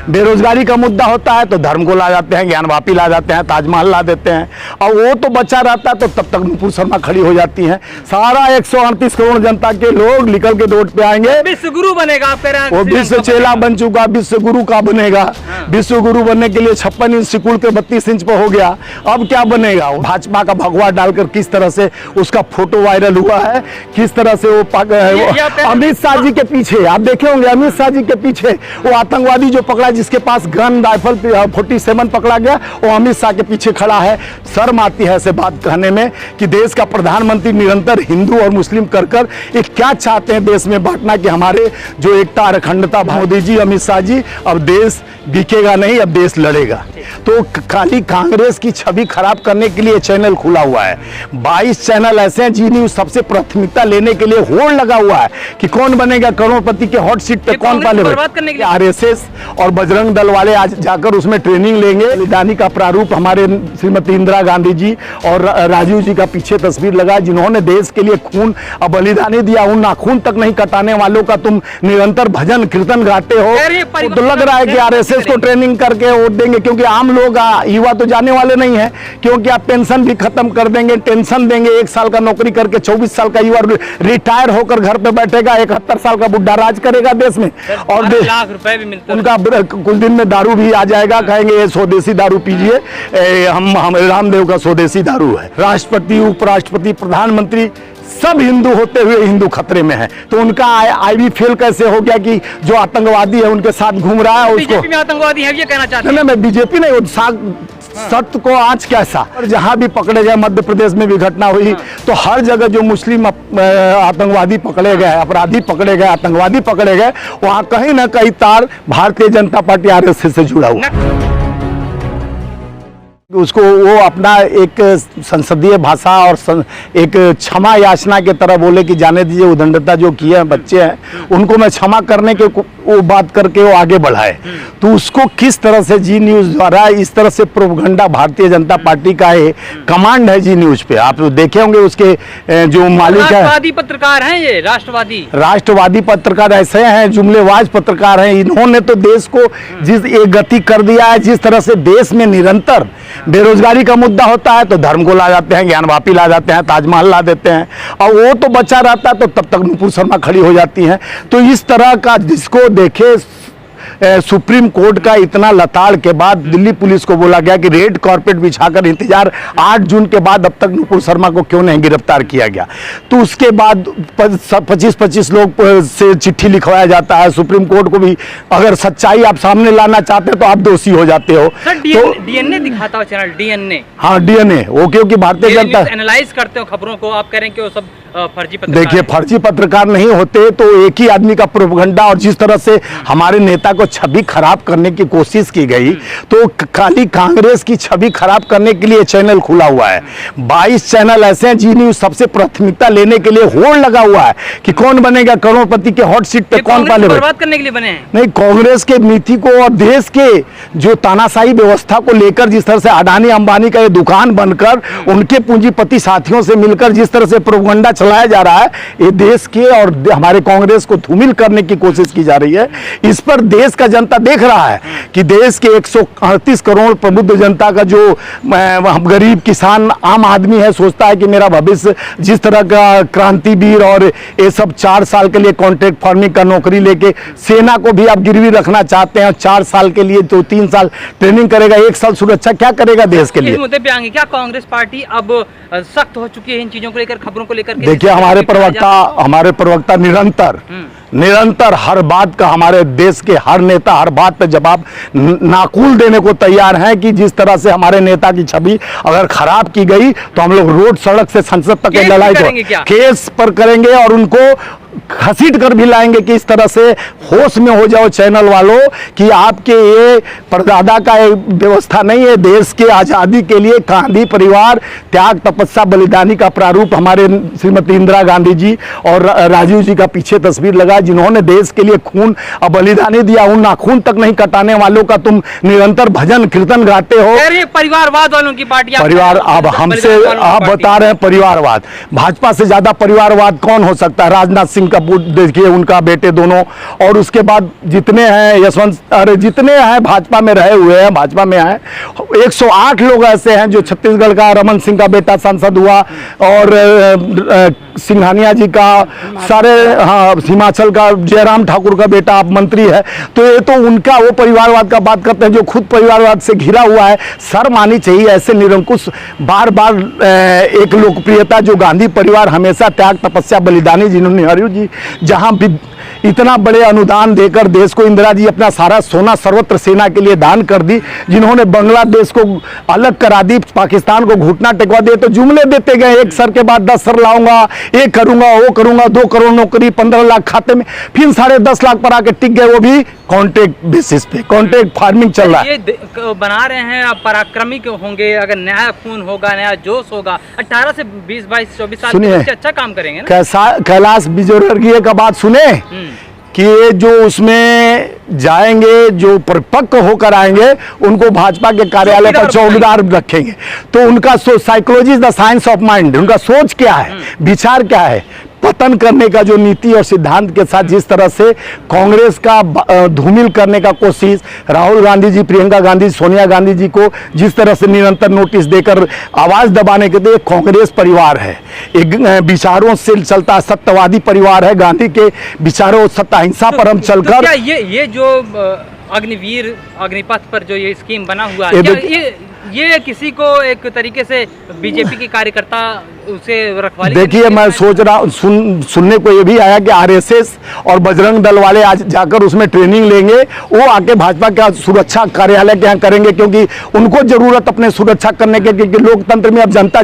बेरोजगारी का मुद्दा होता है तो धर्म को ला जाते हैं, ज्ञानवापी ला जाते हैं, ताजमहल ला देते हैं, और वो तो बचा रहता है तो तब तक नुपुर शर्मा खड़ी हो जाती हैं। सारा 138 करोड़ जनता के लोग निकल के रोड पे आएंगे। विश्व गुरु बनेगा, आप कह रहे हैं वो विश्व चेला बन चुका, विश्व गुरु का बनेगा। विश्व गुरु बनने के लिए 56 इंच सिकुड़ के 32 इंच पे हो गया, अब क्या बनेगा? भाजपा का भगवा डालकर किस तरह से उसका फोटो वायरल हुआ है, किस तरह से वो अमित शाह जी के पीछे आप देखे होंगे, अमित शाह जी के पीछे वो आतंकवादी जो पकड़ा, जिसके पास गन राइफल 47 पकड़ा गया, वो अमित शाह के पीछे खड़ा है। शर्म आती है ऐसे बात कहने में कि देश का प्रधानमंत्री निरंतर हिंदू और मुस्लिम कर ये क्या चाहते हैं देश में बांटना, कि हमारे जो एकता और अखंडता, मोदी जी, अमित शाह जी, अब देश बिकेगा नहीं, अब देश लड़ेगा। तो खाली कांग्रेस की छवि खराब करने के लिए चैनल खुला हुआ है। 22 चैनल ऐसे हैं, जी न्यूज सबसे प्राथमिकता लेने के लिए होड़ लगा हुआ है कि कौन बनेगा करोड़पति के हॉट सीट पे, कौन पाले। आरएसएस और बजरंग दल वाले आज जाकर उसमें ट्रेनिंग लेंगे। बलिदानी का प्रारूप हमारे श्रीमती इंदिरा गांधी जी और राजीव जी का पीछे तस्वीर लगा, जिन्होंने देश के लिए खून बलिदानी दिया। उन नाखून तक नहीं कटाने वालों का तुम निरंतर भजन कीर्तन गाते हो। तो लग रहा है कि आरएसएस को ट्रेनिंग करके वोट देंगे, क्योंकि आम लोग युवा तो जाने वाले नहीं है, क्योंकि आप पेंशन भी खत्म कर देंगे, टेंशन देंगे। 1 साल का नौकरी करके 24 साल का युवा रिटायर होकर घर पे बैठेगा, 71 साल का बुढ़ा राज करेगा देश में, और लाख रुपए भी मिलते हैं। उनका कुछ दिन में दारू भी आ जाएगा, कहेंगे ये स्वदेशी दारू पीजिए, हम रामदेव का स्वदेशी दारू है। राष्ट्रपति, उपराष्ट्रपति, प्रधानमंत्री सब हिंदू होते हुए हिंदू खतरे में है। तो उनका आईवी फेल कैसे हो गया कि जो आतंकवादी है उनके साथ घूम रहा है, उसको बीजेपी में आतंकवादी है ये कहना चाहते हैं? नहीं, मैं बीजेपी नहीं, सत्य को आज कैसा, जहां भी पकड़े गए, मध्य प्रदेश में भी घटना हुई, तो हर जगह जो मुस्लिम आतंकवादी पकड़े गए, अपराधी पकड़े गए, आतंकवादी पकड़े गए, वहां कहीं ना कहीं तार भारतीय जनता पार्टी आरएसएस से जुड़ा हुआ। उसको वो अपना एक संसदीय भाषा और एक क्षमा याचना के तरह बोले कि जाने दीजिए, उदंडता जो किए हैं बच्चे हैं उनको मैं क्षमा करने के वो बात करके वो आगे बढ़ाए। तो उसको किस तरह से जी न्यूज द्वारा इस तरह से प्रोपगंडा, भारतीय जनता पार्टी का है कमांड है जी न्यूज पे, आप देखे होंगे उसके जो मालिक है। राष्ट्रवादी पत्रकार हैं ये, राष्ट्रवादी पत्रकार ऐसे हैं, जुमलेबाज पत्रकार हैं। इन्होंने तो देश को जिस एक गति कर दिया है, जिस तरह से देश में निरंतर बेरोजगारी का मुद्दा होता है तो धर्म को ला जाते हैं, ज्ञानवापी ला जाते हैं, ताजमहल ला देते हैं, और वो तो बचा रहता है तो तब तक नुपुर शर्मा खड़ी हो जाती हैं। तो इस तरह का जिसको देखे सुप्रीम कोर्ट का इतना लताड़ के बाद दिल्ली पुलिस को बोला गया कि रेड कारपेट बिछाकर इंतजार, 8 जून के बाद अब तक नुपुर शर्मा को क्यों नहीं गिरफ्तार किया गया। तो उसके बाद 25 लोग से चिट्ठी लिखवाया जाता है सुप्रीम कोर्ट को भी, अगर सच्चाई आप सामने लाना चाहते हो तो आप दोषी हो जाते हो। तो डीएनए दिखाता हो चैनल, डीएनए, हाँ डीएनए, वो क्योंकि भारतीय जनता एनालाइज करते हो खबरों को, आप कह रहे हैं कि वो सब फर्जी पत्रकार। देखिए, फर्जी पत्रकार नहीं होते तो एक ही आदमी का प्रोपगंडा, और जिस तरह से हमारे नेता को छवि खराब करने की कोशिश की गई, तो खाली कांग्रेस की छवि खराब करने के लिए चैनल खुला हुआ है। 22 चैनल ऐसे हैं, जी न्यूज सबसे प्राथमिकता लेने के लिए होड़ लगा हुआ है कि कौन बनेगा करोड़पति के हॉट सीट पे, कौन पाले। बर्बाद करने के लिए बने हैं? नहीं, कांग्रेस के नीति को और देश के जो तानाशाही व्यवस्था को लेकर, जिस तरह से अडानी अंबानी का ये दुकान बनकर उनके पूंजीपति साथियों से मिलकर जिस तरह से प्रोपगंडा चलाया जा रहा है, ये देश के और हमारे कांग्रेस को धूमिल करने की कोशिश की जा रही है। इस पर देश का जनता देख रहा है कि देश के 138 करोड़ प्रबुद्ध जनता का जो गरीब किसान आम आदमी है, सोचता है कि मेरा भविष्य, जिस तरह का क्रांतिवीर और ये सब 4 साल के लिए कॉन्ट्रैक्ट फार्मिंग का नौकरी लेके सेना को भी आप गिरवी रखना चाहते हैं, 4 साल के लिए तो 3 साल ट्रेनिंग करेगा, 1 साल सुरक्षा क्या करेेगा देश के लिए। इस मुद्दे पे आएंगे क्या कांग्रेस पार्टी अब सख्त हो चुकी है इन चीजों को लेकर, खबरों को लेकर? देखिए, हमारे प्रवक्ता निरंतर हर बात का, हमारे देश के हर नेता हर बात पे जवाब नाकुल देने को तैयार हैं कि जिस तरह से हमारे नेता की छवि अगर खराब की गई तो हम लोग रोड सड़क से संसद तक लड़ाई को केस पर करेंगे और उनको घसीट कर भी लाएंगे कि इस तरह से होश में हो जाओ चैनल वालों कि आपके ये परदादा का व्यवस्था नहीं है। देश के आज़ादी के लिए गांधी परिवार त्याग तपस्या बलिदानी का प्रारूप हमारे श्रीमती इंदिरा गांधी जी और राजीव जी का पीछे तस्वीर लगा, जिन्होंने देश के लिए खून बलिदानी दिया। उन नाखून तक नहीं कटाने वालों का तुम निरंतर भजन कीर्तन गाते हो। परिवारवाद वालों की पार्टी, परिवार, अब हमसे आप बता रहे हैं परिवारवाद, भाजपा से ज्यादा परिवारवाद कौन हो सकता है? राजनाथ सिंह इनका देखिए, उनका बेटे दोनों, और उसके बाद जितने हैं जितने हैं भाजपा में रहे हुए हैं, भाजपा में हैं, 108 लोग ऐसे हैं जो छत्तीसगढ़ का रमन सिंह का बेटा सांसद हुआ, और सिंघानिया जी का, सारे, हाँ, हिमाचल का जयराम ठाकुर का बेटा आप मंत्री है। तो ये तो उनका, वो परिवारवाद का बात करते हैं जो खुद परिवारवाद से घिरा हुआ है। शर्म आनी चाहिए ऐसे निरंकुश, बार बार एक लोकप्रियता जो गांधी परिवार हमेशा त्याग तपस्या बलिदानी, जिन्होंने नेहरू जी जहां भी इतना बड़े अनुदान देकर देश को, इंदिरा जी अपना सारा सोना सर्वत्र सेना के लिए दान कर दी, जिन्होंने बांग्लादेश को अलग करा दी, पाकिस्तान को घुटना टेकवा दिया, तो जुमले देते गए, एक सर के बाद 10 सर लाऊंगा, ये करूंगा, वो करूंगा, 2 करोड़ नौकरी, 15 लाख खाते में, फिर 10.5 लाख पर आके टिक गए, वो भी कॉन्ट्रैक्ट बेसिस पे, कॉन्ट्रैक्ट फार्मिंग चल रहा है। ये बना रहे हैं, अब पराक्रमी होंगे, अगर नया खून होगा, नया जोश होगा, 18 से 20, 22, 24 साल के बच्चे अच्छा काम करेंगे ना। कैलाश विजयवर्गीय का बात सुने कि ये जो उसमें जाएंगे, जो परिपक्व होकर आएंगे, उनको भाजपा के कार्यालय पर चौकीदार रखेंगे। तो उनका psychology is the science of mind, उनका सोच क्या है, विचार क्या है, पतन करने का जो नीति और सिद्धांत के साथ जिस तरह से कांग्रेस का धूमिल करने का कोशिश, राहुल गांधी जी, प्रियंका गांधी, सोनिया गांधी जी को जिस तरह से निरंतर नोटिस देकर आवाज दबाने के लिए, कांग्रेस परिवार है, एक विचारों से चलता सत्यवादी परिवार है, गांधी के विचारों, सत्य अहिंसा पर हम चलकर। क्या ये जो अग्निवीर, अग्निपथ पर जो ये स्कीम बना हुआ है, ये किसी को एक तरीके से बीजेपी के कार्यकर्ता उसे रखवाली? देखिए, मैं सोच रहा हूँ, सुनने को ये भी आया कि आरएसएस और बजरंग दल वाले आज जाकर उसमें ट्रेनिंग लेंगे, वो आके भाजपा का सुरक्षा कार्यालय के यहाँ करेंगे, क्योंकि उनको जरूरत अपने सुरक्षा करने के, क्योंकि लोकतंत्र में अब जनता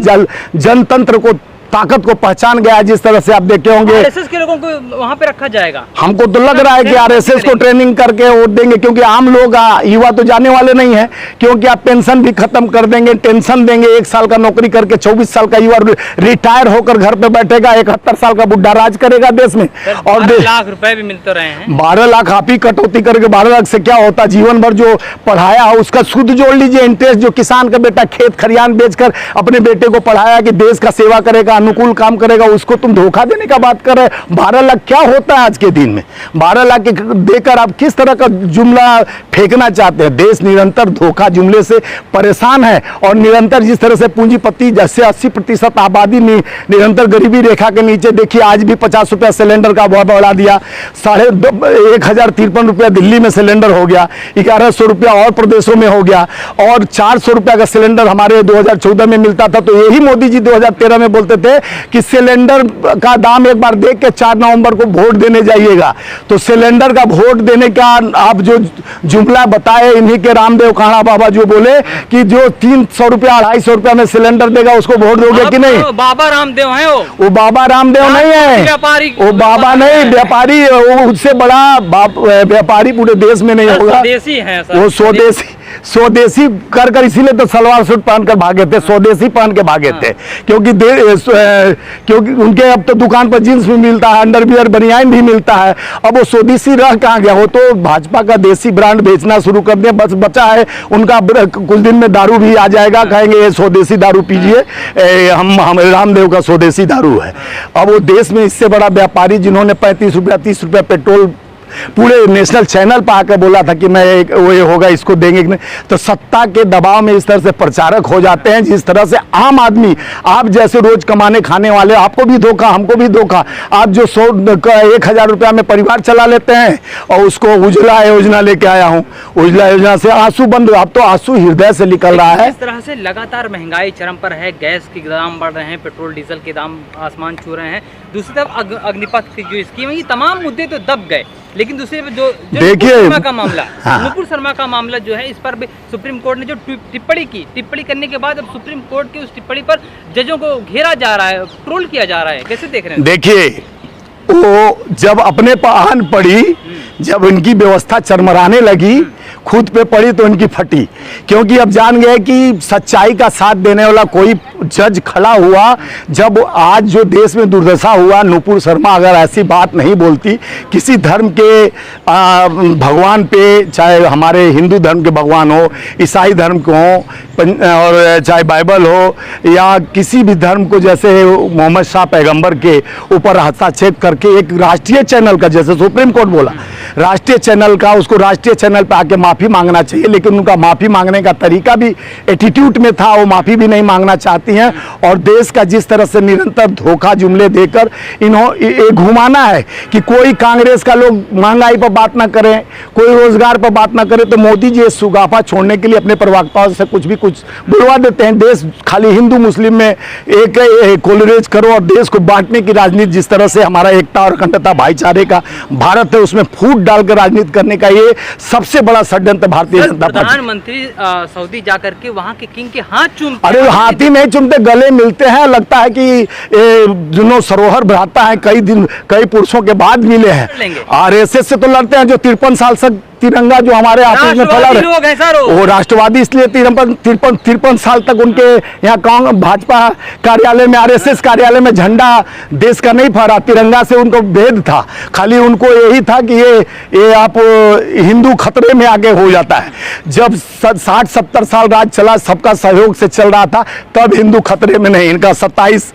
जनतंत्र को, ताकत को पहचान गया है। जिस तरह से आप देखे होंगे आरएसएस के लोगों को वहां पे रखा जाएगा, हमको तो लग रहा है कि आरएसएस को ट्रेनिंग करके वोट देंगे, क्योंकि आम लोग, युवा तो जाने वाले नहीं है, क्योंकि आप पेंशन भी खत्म कर देंगे, टेंशन देंगे, 1 साल का नौकरी करके 24 साल का युवा रिटायर होकर घर पे बैठेगा, 71 साल का बुढ़ा राज करेगा देश में। और 12 लाख रुपए भी मिलते रहे हैं, 12 लाख आप ही कटौती करके 12 लाख से क्या होता, जीवन भर जो पढ़ाया हो उसका सूद जोड़ लीजिए, इंटरेस्ट, जो किसान का बेटा खेत खरियान बेचकर अपने बेटे को पढ़ाया कि देश का सेवा करेगा, अनुकूल काम करेगा, उसको तुम धोखा देने का बात कर रहे हैं। 12 लाख क्या होता है आज के दिन में? 12 लाख देकर आप किस तरह का जुमला फेंकना चाहते हैं? देश निरंतर धोखा जुमले से परेशान है, और निरंतर जिस तरह से पूंजीपति, जैसे 80% आबादी निरंतर गरीबी रेखा के नीचे, देखिए आज भी 50 रुपया सिलेंडर का भाव बढ़ा दिया, 1,053 रुपया दिल्ली में सिलेंडर हो गया, 1100 रुपया और प्रदेशों में हो गया, और 400 रुपया का सिलेंडर हमारे 2014 में मिलता था। तो यही मोदी जी 2013 में बोलते थे कि सिलेंडर का दाम एक बार देख के 4 नवंबर को वोट देने जाइएगा। तो सिलेंडर का वोट देने का आप जो जुमला बताए, इन्हीं के रामदेव कान्हा बाबा जो बोले कि जो 300 रुपया 250 रुपया में सिलेंडर देगा उसको वोट दोगे कि नहीं? बाबा रामदेव है वो बाबा रामदेव नहीं है, वो बाबा नहीं, व्यापारी, वो उससे बड़ा व्यापारी पूरे देश में नहीं होगा, स्वदेशी है, वो स्वदेशी कर इसीलिए तो सलवार सूट पहनकर भागे थे, स्वदेशी पहन के भागे थे, क्योंकि उनके अब तो दुकान पर जींस भी मिलता है, अंडरवियर बनियान भी मिलता है। अब वो स्वदेशी रह कहाँ गया? वो तो भाजपा का देसी ब्रांड बेचना शुरू कर दिया, बस बचा है उनका कुछ दिन में दारू भी आ जाएगा, कहेंगे ये स्वदेशी दारू पीजिए, हम रामदेव का स्वदेशी दारू है। अब वो देश में इससे बड़ा व्यापारी जिन्होंने 35 रुपया 30 रुपया पेट्रोल पूरे नेशनल चैनल पर आकर बोला था कि मैं वो ये होगा, इसको देंगे कि नहीं, तो सत्ता के दबाव में इस तरह से प्रचारक हो जाते हैं, जिस तरह से आम आदमी, आप जैसे रोज कमाने खाने वाले, आपको भी धोखा, हमको भी धोखा। आप जो 1,000 रुपया में परिवार चला लेते हैं, और उसको उज्ज्वला योजना लेके आया हूँ, उज्ज्वला योजना से आंसू बंद, अब तो आंसू हृदय से निकल रहा है। इस तरह से लगातार महंगाई चरम पर है, गैस के दाम बढ़ रहे हैं, पेट्रोल डीजल के दाम आसमान छू रहे हैं, दूसरी तरफ अग्निपथ की जो स्कीम है, ये तमाम मुद्दे तो दब गए, लेकिन दूसरे जो देखिए शर्मा का मामला, नुपुर शर्मा का मामला जो है, इस पर भी सुप्रीम कोर्ट ने जो टिप्पणी करने के बाद अब सुप्रीम कोर्ट की उस टिप्पणी पर जजों को घेरा जा रहा है, ट्रोल किया जा रहा है, कैसे देख रहे हैं? देखिए, वो जब अपने पर आन पड़ी, जब इनकी व्यवस्था चरमराने लगी, खुद पे पड़ी तो इनकी फटी, क्योंकि अब जान गए कि सच्चाई का साथ देने वाला कोई जज खड़ा हुआ। जब आज जो देश में दुर्दशा हुआ, नुपुर शर्मा अगर ऐसी बात नहीं बोलती, किसी धर्म के भगवान पे, चाहे हमारे हिंदू धर्म के भगवान हो, ईसाई धर्म के हो, और चाहे बाइबल हो, या किसी भी धर्म को, जैसे मोहम्मद शाह पैगंबर के ऊपर हस्तक्षेप करके एक राष्ट्रीय चैनल का, जैसे सुप्रीम कोर्ट बोला, राष्ट्रीय चैनल का, उसको राष्ट्रीय चैनल पे आके माफ़ी मांगना चाहिए, लेकिन उनका माफ़ी मांगने का तरीका भी एटीट्यूड में था, वो माफ़ी भी नहीं मांगना चाहती हैं। और देश का जिस तरह से निरंतर धोखा जुमले देकर ये घुमाना है कि कोई कांग्रेस का लोग महंगाई पर बात ना करें, कोई रोजगार पर बात ना करें, तो मोदी जी सुगाफा छोड़ने के लिए अपने प्रवक्ताओं से कुछ भी कुछ बुलवा देते हैं। देश खाली हिंदू मुस्लिम में एक कोलरेज करो, और देश को बांटने की राजनीति, जिस तरह से हमारा एकता और अखंडता भाईचारे का भारत है, उसमें फूट डालकर राजनीति करने का ये सबसे बड़ा षड्यंत्र भारतीय जनता पार्टी। प्रधानमंत्री सऊदी जाकर के वहाँ के किंग के हाथ चूमते, अरे हाथ ही नहीं चूमते, गले मिलते हैं। लगता है कि दोनों सरोवर भराता है, कई पुरुषों के बाद मिले हैं। आरएसएस से तो लड़ते हैं, जो 53 साल से तिरंगा जो हमारे ऑफिस में फैला रहे, वो राष्ट्रवादी इसलिए 53 साल तक उनके यहाँ कांग्रेस भाजपा कार्यालय में, आरएसएस कार्यालय में झंडा देश का नहीं फहरा, तिरंगा से उनको भेद था। खाली उनको यही था कि ये आप हिंदू खतरे में आगे हो जाता है। जब 60-70 साल राज चला, सबका सहयोग से चल रहा था, तब हिंदू खतरे में नहीं। इनका 27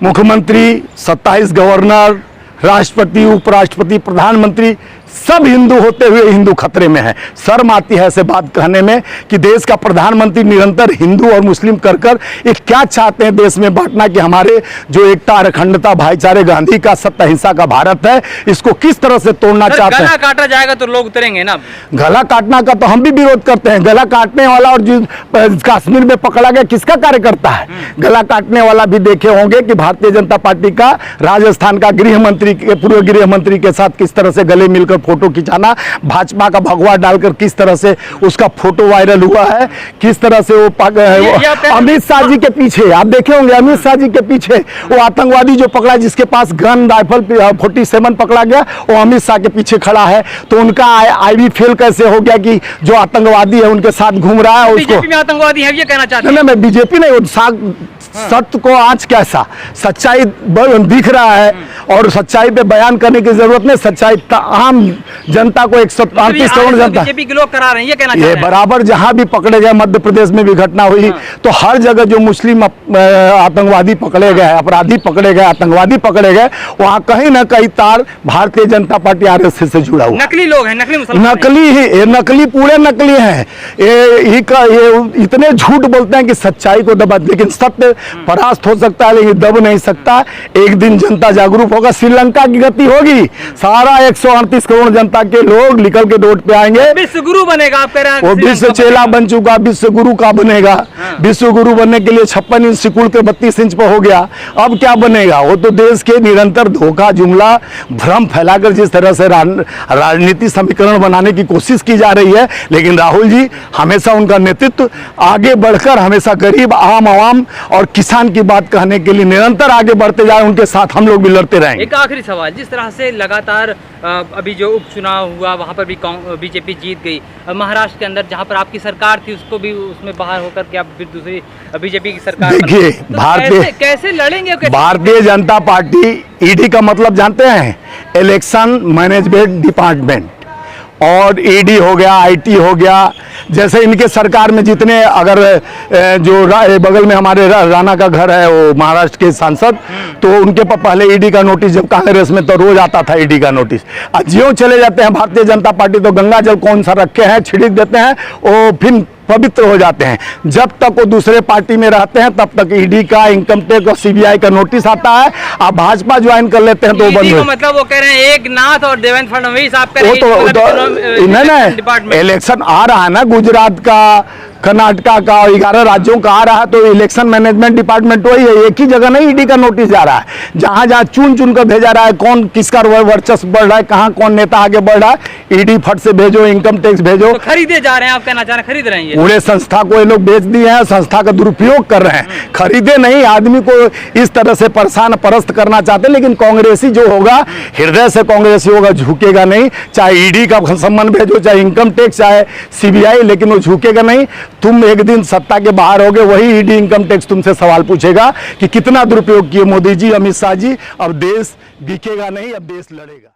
मुख्यमंत्री, 27 गवर्नर, राष्ट्रपति, उपराष्ट्रपति, प्रधानमंत्री, सब हिंदू होते हुए हिंदू खतरे में है। शर्म आती है ऐसे बात कहने में कि देश का प्रधानमंत्री निरंतर हिंदू और मुस्लिम कर ये क्या चाहते हैं देश में बांटना, कि हमारे जो एकता और अखंडता भाईचारे, गांधी का सत्य अहिंसा का भारत है, इसको किस तरह से तोड़ना चाहते हैं। गला काटा जाएगा तो लोग उतरेंगे ना। गला काटना का तो हम भी विरोध करते हैं। गला काटने वाला और जो कश्मीर में पकड़ा गया, किसका कार्यकर्ता है? गला काटने वाला भी देखे होंगे कि भारतीय जनता पार्टी का राजस्थान का गृह मंत्री, पूर्व गृह मंत्री के साथ किस तरह से गले मिलकर फोटो खिंचाना, भाजपा का भगवा डालकर किस तरह से उसका फोटो वायरल हुआ है, किस तरह से वो अमित शाह जी के पीछे, आप देखे होंगे, अमित शाह जी के पीछे वो आतंकवादी जो पकड़ा, जिसके पास गन राइफल 47 पकड़ा गया, वो अमित शाह के पीछे खड़ा है। तो उनका आईवी फेल कैसे हो गया कि जो आतंकवादी है उनके साथ घूम रहा है, उसको बीजेपी में आतंकवादी है ये कहना चाहते हैं? नहीं, मैं बीजेपी नहीं, सत्य को आज कैसा सच्चाई दिख रहा है, और सच्चाई पे बयान करने की जरूरत नहीं। सच्चाई आम जनता को 135 करोड़ जनता बीजेपी के लोग करा रहे हैं, ये कहना ये बराबर जहां भी पकड़े गए, मध्य प्रदेश में भी घटना हुई, तो हर जगह जो मुस्लिम आतंकवादी पकड़े गए, अपराधी पकड़े गए, आतंकवादी पकड़े गए, वहां कहीं ना कहीं तार भारतीय जनता पार्टी आरएसएस से जुड़ा हुआ। नकली लोग हैं, नकली मुसलमान, नकली ही, नकली पूरे नकली हैं। ये इतने झूठ बोलते हैं कि सच्चाई को दबा, लेकिन सत्य परास्त हो सकता है लेकिन दब नहीं सकता। एक दिन जनता जागरूक होगा, श्रीलंका की गति होगी, सारा 138 करोड़ जनता के लोग निकल के रोड पे आएंगे। विश्व गुरु बनेगा, आप कह रहे हैं? वो विश्व चेला बन चुका, विश्व गुरु का बनेगा। विश्व गुरु बनने के लिए 56 इंच सिकुड़ के 32 इंच पर हो गया, अब क्या बनेगा? वो तो देश के निरंतर धोखा, जुमला, भ्रम फैलाकर जिस तरह से राजनीति समीकरण बनाने की कोशिश की जा रही है, लेकिन राहुल जी हमेशा उनका नेतृत्व आगे बढ़कर हमेशा गरीब, आम आवाम और किसान की बात कहने के लिए निरंतर आगे बढ़ते जाए, उनके साथ हम लोग भी लड़ते रहेंगे। एक आखिरी सवाल, जिस तरह से लगातार अभी जो उपचुनाव हुआ वहाँ पर भी बीजेपी जीत गई, महाराष्ट्र के अंदर जहाँ पर आपकी सरकार थी उसको भी उसमें बाहर होकर के आप फिर दूसरी बीजेपी की सरकार, देखिए तो कैसे लड़ेंगे? भारतीय जनता पार्टी, ईडी का मतलब जानते हैं? इलेक्शन मैनेजमेंट डिपार्टमेंट, और ईडी हो गया, आईटी हो गया, जैसे इनके सरकार में जितने, अगर जो बगल में हमारे राणा का घर है, वो महाराष्ट्र के सांसद, तो उनके पर पहले ईडी का नोटिस, जब कांग्रेस में तो रोज आता था ईडी का नोटिस। आज ज्यों चले जाते हैं भारतीय जनता पार्टी, तो गंगा जल कौन सा रखे हैं छिड़क देते हैं, वो फिर पवित्र हो जाते हैं। जब तक वो दूसरे पार्टी में रहते हैं तब तक ईडी का, इनकम टैक्स और सीबीआई का नोटिस आता है। आप भाजपा ज्वाइन कर लेते हैं तो बंद हो, मतलब वो कह रहे हैं एक नाथ और देवेंद्र फडणवीस, आप कह रहे हैं नहीं, इलेक्शन आ रहा है ना, गुजरात का, कर्नाटका का 11 राज्यों का आ रहा है, तो इलेक्शन मैनेजमेंट डिपार्टमेंट वही है। एक ही जगह नहीं ईडी का नोटिस जा रहा है, जहां जहां चुन चुन कर भेजा रहा है, कौन किसका वर्चस्व बढ़ रहा है, कहां कौन नेता आगे बढ़ रहा है, ईडी फट से भेजो, इनकम टैक्स भेजो। तो खरीदे जा रहे हैं, आप कहना चाह रहे हैं खरीद रहे हैं ये? पूरे संस्था को ये लोग बेच दिए हैं, संस्था का दुरुपयोग कर रहे हैं। खरीदे नहीं, आदमी को इस तरह से परेशान परस्त करना चाहते हैं। लेकिन कांग्रेसी जो होगा, हृदय से कांग्रेसी होगा, झुकेगा नहीं। चाहे ईडी का सम्मान भेजो, चाहे इनकम टैक्स, चाहे सीबीआई, लेकिन वो झुकेगा नहीं। तुम एक दिन सत्ता के बाहर होगे, वही ईडी इनकम टैक्स तुमसे सवाल पूछेगा कि कितना दुरुपयोग किए मोदी जी, अमित शाह जी। अब देश बिकेगा नहीं, अब देश लड़ेगा।